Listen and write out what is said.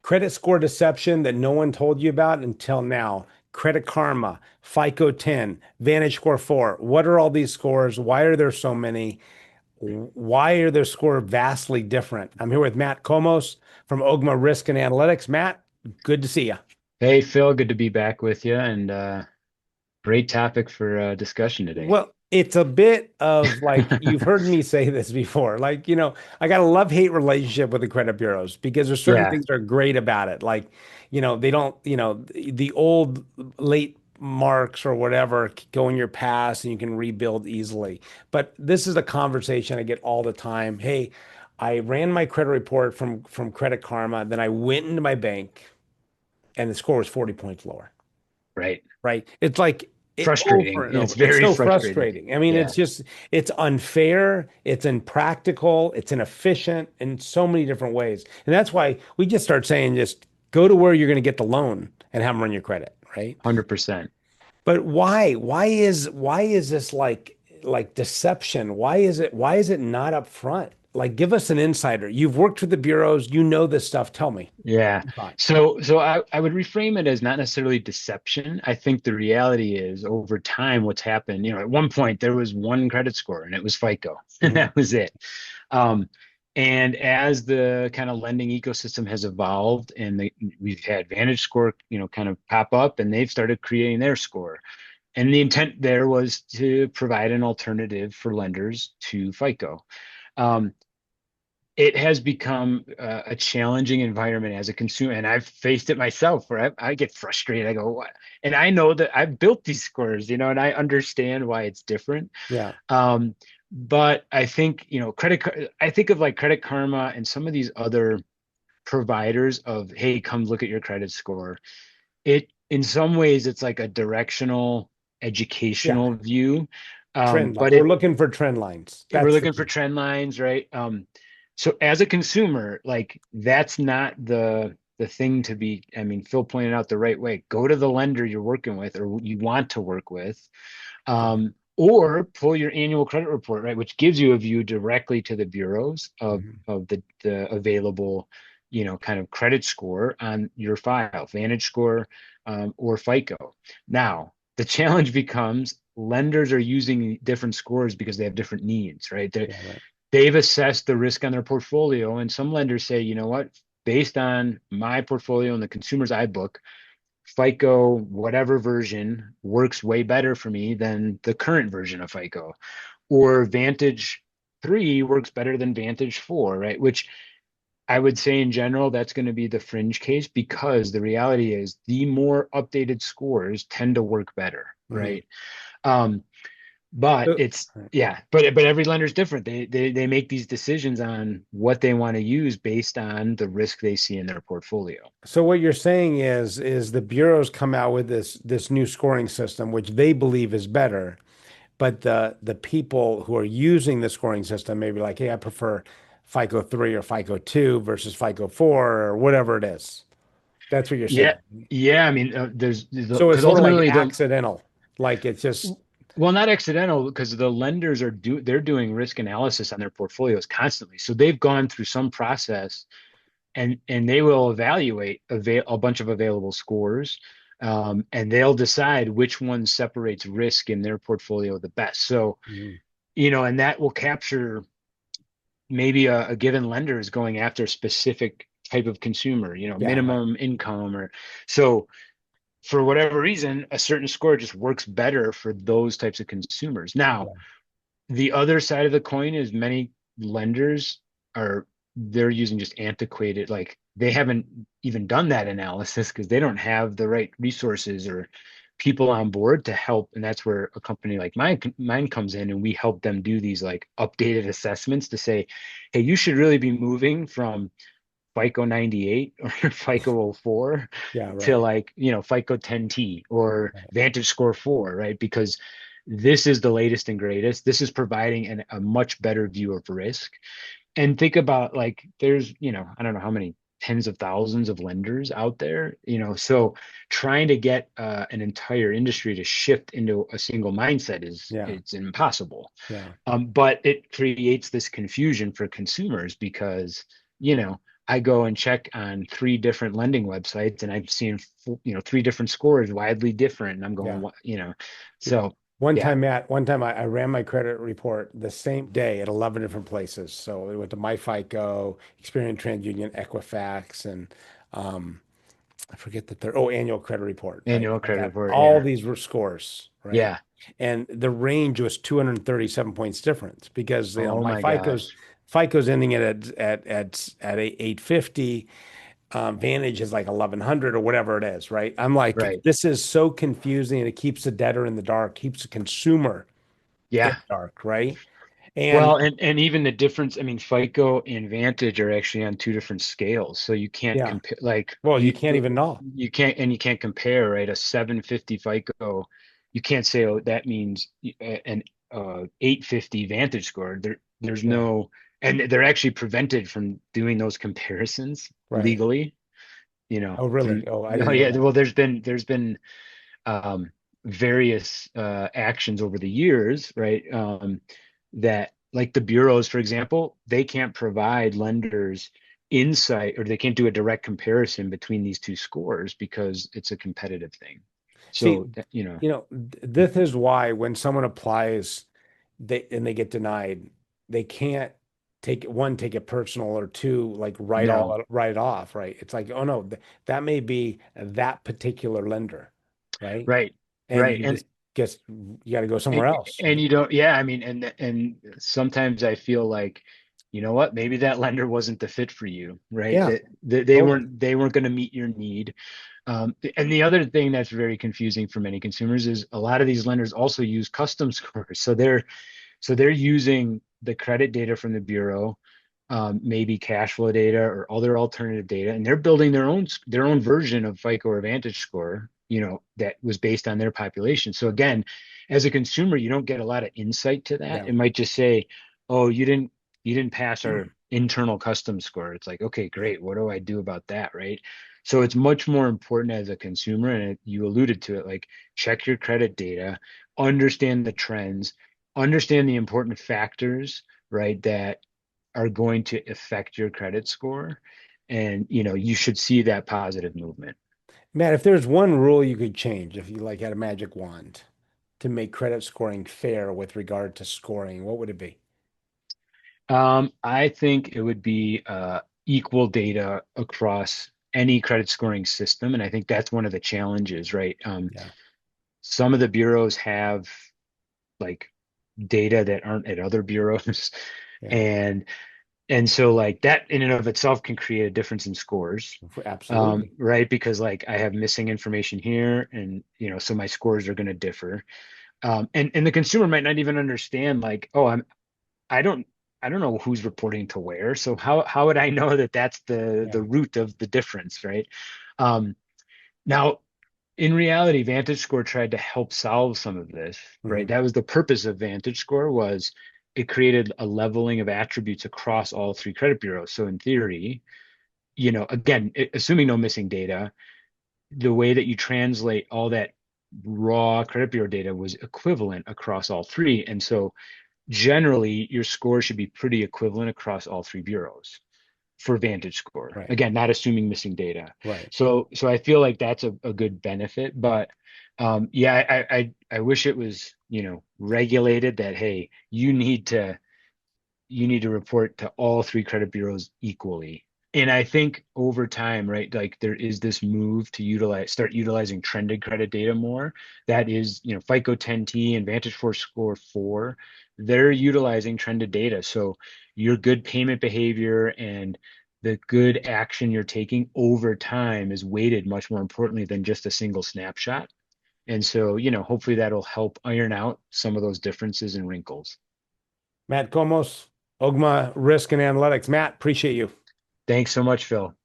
Credit score deception that no one told you about until now. Credit Karma, FICO 10, VantageScore 4. What are all these scores? Why are there so many? Why are their score vastly different? I'm here with Matt Komos from OGMA Risk and Analytics. Matt, good to see you. Hey Phil, good to be back with you, and great topic for discussion today. Well, it's a bit of like you've heard me say this before. Like, I got a love-hate relationship with the credit bureaus because there's certain Yeah, things that are great about it. Like, they don't, the old late marks or whatever go in your past and you can rebuild easily. But this is a conversation I get all the time. Hey, I ran my credit report from Credit Karma, then I went into my bank and the score was 40 points lower. right. Right? It's like over Frustrating. and It's over. It's very so frustrating. frustrating. I mean, Yeah. it's unfair, it's impractical, it's inefficient in so many different ways. And that's why we just start saying just go to where you're going to get the loan and have them run your credit, right? 100%. But why? Why is this like deception? Why is it not up front? Like give us an insider. You've worked with the bureaus, you know this stuff. Tell me. Yeah. Thought. So I would reframe it as not necessarily deception. I think the reality is over time, what's happened, at one point there was one credit score and it was FICO, and Mhm. that was it. Um, and as the kind of lending ecosystem has evolved and we've had VantageScore, kind of pop up and they've started creating their score. And the intent there was to provide an alternative for lenders to FICO. Um, it has become a challenging environment as a consumer, and I've faced it myself where I get frustrated. I go, what? And I know that I've built these scores, and I understand why it's different. Yeah. But I think, I think of like Credit Karma and some of these other providers of, hey, come look at your credit score. In some ways, it's like a directional, Yeah. educational view. Trend line. But We're looking for trend lines. we're That's the looking for key. trend lines, right? So as a consumer, like that's not the thing to be. I mean, Phil pointed out the right way. Go to the lender you're working with or you want to work with, or pull your annual credit report, right, which gives you a view directly to the bureaus of Mhm. the available, kind of credit score on your file, Vantage score, or FICO. Now, the challenge becomes lenders are using different scores because they have different needs, right? Yeah, right. They've assessed the risk on their portfolio, and some lenders say, you know what, based on my portfolio and the consumers I book, FICO, whatever version, works way better for me than the current version of FICO. Or Vantage 3 works better than Vantage 4, right? Which I would say in general, that's going to be the fringe case because the reality is the more updated scores tend to work better, Mhm. right? Um, but So, it's yeah, but every lender is different. They make these decisions on what they want to use based on the risk they see in their portfolio. so what you're saying is the bureaus come out with this new scoring system, which they believe is better, but the people who are using the scoring system may be like, hey, I prefer FICO 3 or FICO 2 versus FICO 4 or whatever it is. That's what you're Yeah, saying. yeah. I mean, there's So it's because sort of like ultimately accidental. Like it's just, well, not accidental because the lenders they're doing risk analysis on their portfolios constantly. So they've gone through some process and they will evaluate a bunch of available scores, and they'll decide which one separates risk in their portfolio the best. So, Mhm. and that will capture maybe a given lender is going after a specific type of consumer, Yeah, right. minimum income or so for whatever reason, a certain score just works better for those types of consumers. Now, Yeah. the other side of the coin is many lenders are they're using just antiquated, like they haven't even done that analysis because they don't have the right resources or people on board to help. And that's where a company like mine comes in and we help them do these like updated assessments to say, hey, you should really be moving from FICO 98 or FICO 04 Yeah, to right. like, FICO 10T or Right. Vantage Score 4, right? Because this is the latest and greatest. This is providing a much better view of risk. And think about like there's, I don't know how many tens of thousands of lenders out there, so trying to get an entire industry to shift into a single mindset is Yeah. it's impossible. Yeah. But it creates this confusion for consumers because, you know, I go and check on three different lending websites, and I'm seeing, three different scores widely different. And I'm going, Yeah. what, Yeah. so One yeah, time, Matt, one time I ran my credit report the same day at 11 different places. So it went to my FICO, Experian, TransUnion, Equifax, and um, I forget the third. Oh, annual credit report, right? annual I credit got report. all Yeah. these were scores, right? Yeah. And the range was 237 points difference because Oh my my gosh. FICO's ending it at 850. Vantage is like 1100 or whatever it is, right? I'm like, Right. this is so confusing and it keeps the debtor in the dark, keeps the consumer in Yeah. the dark, right? And Well, and even the difference, I mean, FICO and Vantage are actually on two different scales. So you can't yeah, compare, like well, you can't even know. you can't compare, right? A 750 FICO, you can't say, oh, that means an 850 Vantage score. There's Yeah, no, and they're actually prevented from doing those comparisons right. legally, Oh, really? through, Oh, I oh didn't know yeah, that. well, there's been um, various actions over the years, right? That, like the bureaus, for example, they can't provide lenders insight, or they can't do a direct comparison between these two scores because it's a competitive thing. See, So, this is why when someone applies, they get denied, they can't take it personal, or two, like no, write it off, right? It's like, oh no, that may be that particular lender, right? right, And right, you and just guess you got to go somewhere and, else, and right? you don't, yeah, I mean, and sometimes I feel like, you know what, maybe that lender wasn't the fit for you, right? Yeah, That totally. they weren't going to meet your need. And the other thing that's very confusing for many consumers is a lot of these lenders also use custom scores. So they're using the credit data from the bureau, maybe cash flow data or other alternative data, and they're building their own version of FICO or Vantage score, that was based on their population. So again, as a consumer, you don't get a lot of insight to that. Yeah. It might just say, "Oh, you didn't pass our internal custom score." It's like, okay, great. What do I do about that, right? So it's much more important as a consumer, and you alluded to it, like check your credit data, understand the trends, understand the important factors, right, that are going to affect your credit score. And, you should see that positive movement. Matt, if there's one rule you could change, if you like had a magic wand to make credit scoring fair with regard to scoring, what would it be? I think it would be equal data across any credit scoring system. And I think that's one of the challenges, right? Yeah. Some of the bureaus have like data that aren't at other bureaus. Yeah. And And so like that in and of itself can create a difference in scores, Absolutely. right? Because like I have missing information here, and so my scores are going to differ. And the consumer might not even understand, like, oh, I don't I don't know who's reporting to where. So how would I know that that's the Yeah. root of the difference, right? Um, Now, in reality, VantageScore tried to help solve some of this, right? Hmm. That was the purpose of VantageScore, was it created a leveling of attributes across all three credit bureaus. So in theory, again, assuming no missing data, the way that you translate all that raw credit bureau data was equivalent across all three. And so generally, your score should be pretty equivalent across all three bureaus for VantageScore. Right. Again, not assuming missing data. Right. So I feel like that's a good benefit. But yeah, I wish it was, regulated that, hey, you need to report to all three credit bureaus equally. And I think over time, right, like there is this move to start utilizing trended credit data more. That is, FICO 10T and VantageScore Score 4, they're utilizing trended data. So your good payment behavior and the good action you're taking over time is weighted much more importantly than just a single snapshot. And so, hopefully that'll help iron out some of those differences and wrinkles. Matt Komos, OGMA Risk and Analytics. Matt, appreciate you. Thanks so much, Phil.